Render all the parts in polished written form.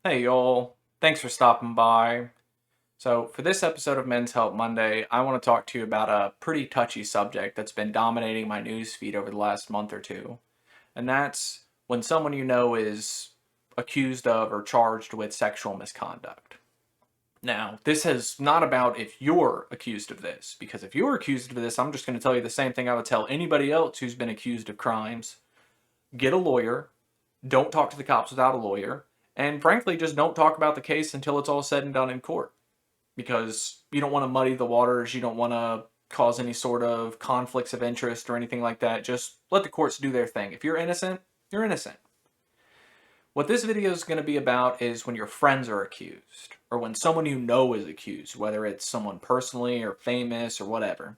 Hey y'all, thanks for stopping by. So, for this episode of Men's Help Monday, I want to talk to you about a pretty touchy subject that's been dominating my news feed over the last month or two. And that's when someone you know is accused of or charged with sexual misconduct. Now, this is not about if you're accused of this, because if you're accused of this, I'm just going to tell you the same thing I would tell anybody else who's been accused of crimes. Get a lawyer, don't talk to the cops without a lawyer, and frankly, just don't talk about the case until it's all said and done in court. Because you don't want to muddy the waters, you don't want to cause any sort of conflicts of interest or anything like that. Just let the courts do their thing. If you're innocent, you're innocent. What this video is going to be about is when your friends are accused, or when someone you know is accused, whether it's someone personally or famous or whatever.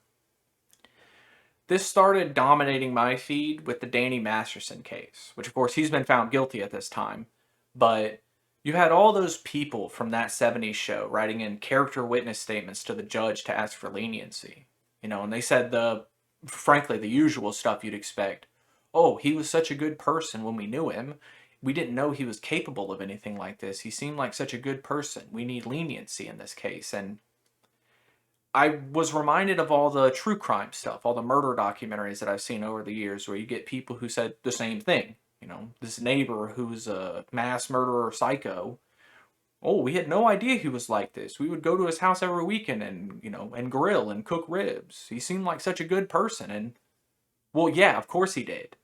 This started dominating my feed with the Danny Masterson case, which of course he's been found guilty at this time. But you had all those people from that 70s show writing in character witness statements to the judge to ask for leniency. And they said frankly, the usual stuff you'd expect. Oh, he was such a good person when we knew him. We didn't know he was capable of anything like this. He seemed like such a good person. We need leniency in this case. And I was reminded of all the true crime stuff, all the murder documentaries that I've seen over the years where you get people who said the same thing. This neighbor who's a mass murderer psycho. Oh, we had no idea he was like this. We would go to his house every weekend and grill and cook ribs. He seemed like such a good person. And, well, yeah, of course he did.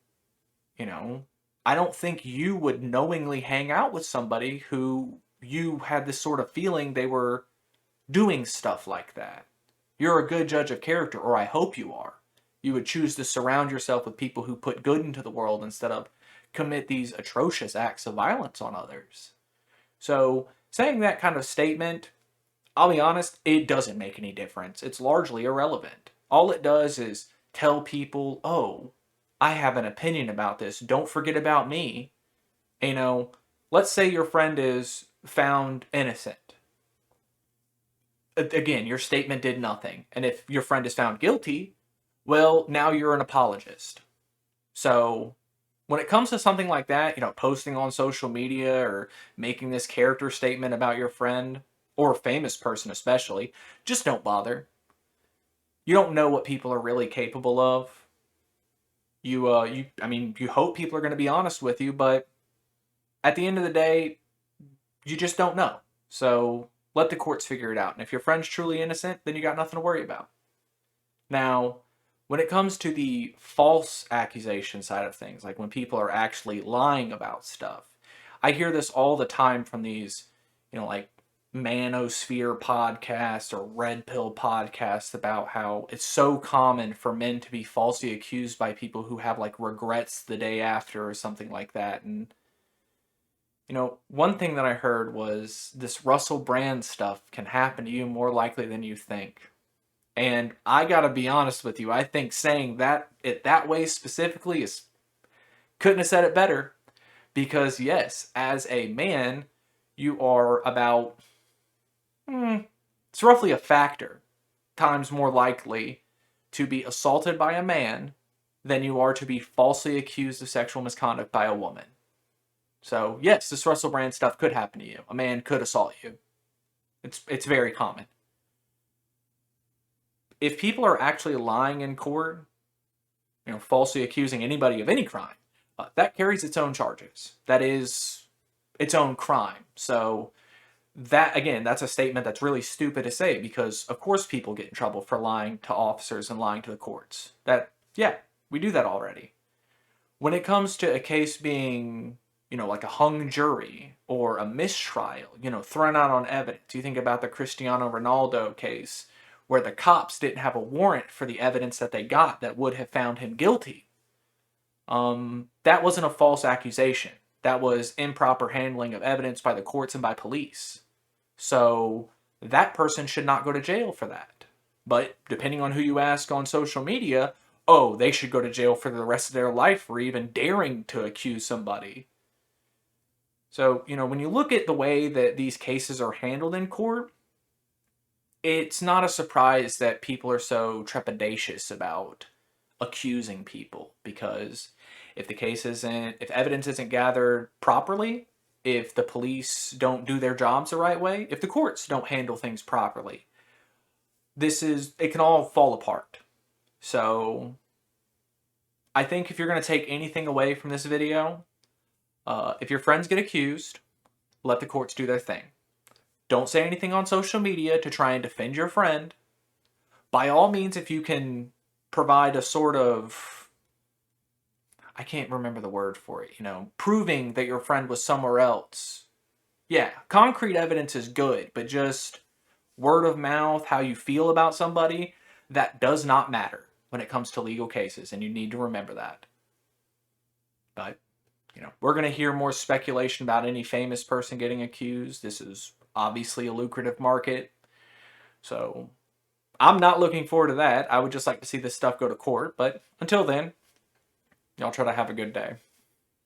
You know, I don't think you would knowingly hang out with somebody who you had this sort of feeling they were doing stuff like that. You're a good judge of character, or I hope you are. You would choose to surround yourself with people who put good into the world instead of commit these atrocious acts of violence on others. So, saying that kind of statement, I'll be honest, it doesn't make any difference. It's largely irrelevant. All it does is tell people, oh, I have an opinion about this. Don't forget about me. You know, let's say your friend is found innocent. Again, your statement did nothing. And if your friend is found guilty, well, now you're an apologist. So when it comes to something like that, posting on social media or making this character statement about your friend or a famous person especially, just don't bother. You don't know what people are really capable of. You hope people are going to be honest with you, but at the end of the day, you just don't know. So let the courts figure it out. And if your friend's truly innocent, then you got nothing to worry about. Now, when it comes to the false accusation side of things, like when people are actually lying about stuff, I hear this all the time from these, like Manosphere podcasts or Red Pill podcasts about how it's so common for men to be falsely accused by people who have like regrets the day after or something like that. And, one thing that I heard was this Russell Brand stuff can happen to you more likely than you think. And I gotta be honest with you, I think saying that way specifically is couldn't have said it better. Because yes, as a man, you are about it's roughly a factor times more likely to be assaulted by a man than you are to be falsely accused of sexual misconduct by a woman. So yes, this Russell Brand stuff could happen to you. A man could assault you. It's very common. If people are actually lying in court, falsely accusing anybody of any crime, that carries its own charges. That is its own crime. So that, again, that's a statement that's really stupid to say because, of course, people get in trouble for lying to officers and lying to the courts. Yeah, we do that already. When it comes to a case being, like a hung jury or a mistrial, thrown out on evidence, you think about the Cristiano Ronaldo case where the cops didn't have a warrant for the evidence that they got that would have found him guilty. That wasn't a false accusation. That was improper handling of evidence by the courts and by police. So that person should not go to jail for that. But depending on who you ask on social media, oh, they should go to jail for the rest of their life for even daring to accuse somebody. So, when you look at the way that these cases are handled in court, it's not a surprise that people are so trepidatious about accusing people because if evidence isn't gathered properly, if the police don't do their jobs the right way, if the courts don't handle things properly. It can all fall apart. So I think if you're going to take anything away from this video, if your friends get accused, let the courts do their thing. Don't say anything on social media to try and defend your friend. By all means, if you can provide a sort of, I can't remember the word for it, proving that your friend was somewhere else. Yeah, concrete evidence is good, but just word of mouth, how you feel about somebody, that does not matter when it comes to legal cases, and you need to remember that. But, we're going to hear more speculation about any famous person getting accused. This is obviously a lucrative market. So I'm not looking forward to that. I would just like to see this stuff go to court. But until then, y'all try to have a good day.